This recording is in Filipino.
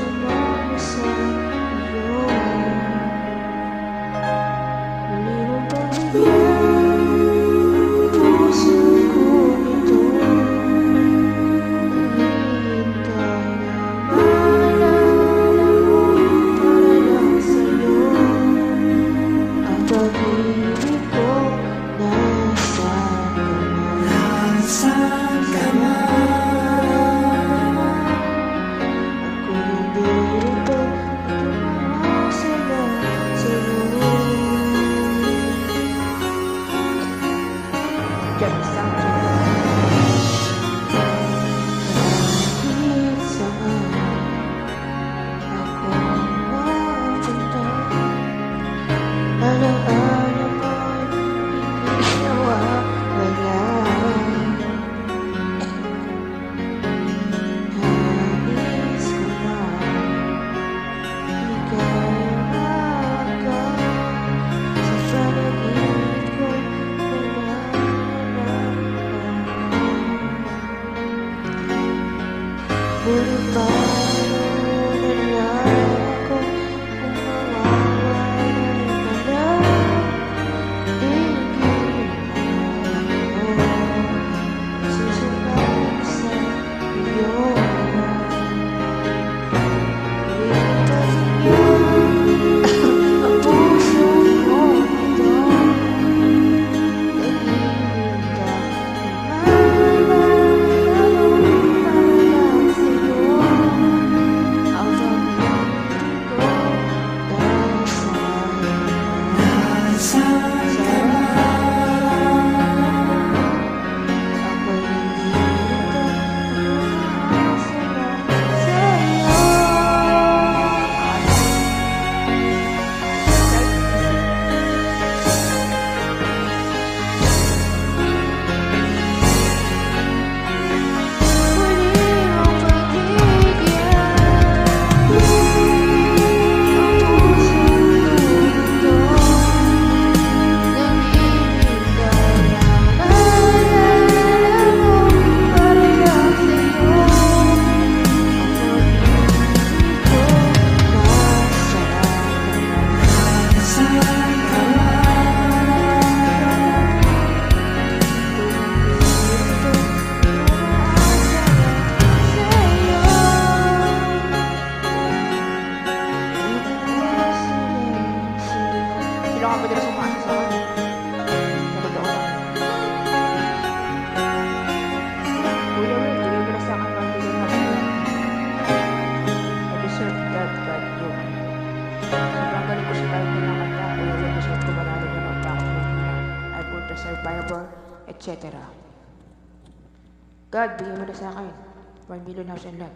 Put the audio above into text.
sumama sa iyo. Muli mong pagbigyan ang puso ko nito. Naghihintay na maalala mo para lang sa'yo. Ang pag-ibig ko nasaan ka man. Ako hindi ito tumakasala sa'yo. Kahit saan ako mapunta, alaala mo'y hindi nawawala. Nais ko lang ika'y maagap sa panaginip ko'y ngunit paano na lang ako kung mawawalay ka na? Susunod sa iyo. Ang puso ko ito naghihintay na maalala mo para lang sa'yo. Ang pag-ibig ko nasaan ka man. Ako'y nandito umaasala sa'yo. Muli mong pagbigyan ang puso ko nito. Naghihintay na maalala mo para lang sa'yo. Ang pag-ibig ko sino ka pwede na sumasa sa akin? Nalito ko lang. Kuya Will, bigay mo na sa akin 1 million na. I deserve that, God, you. Sobrang galing ko sa tawag ng kanta. Kuya Will, deserve ko marami na magpakot mo nila. I put the survivor, etc. God, bigay mo na sa akin 1 million house and lot.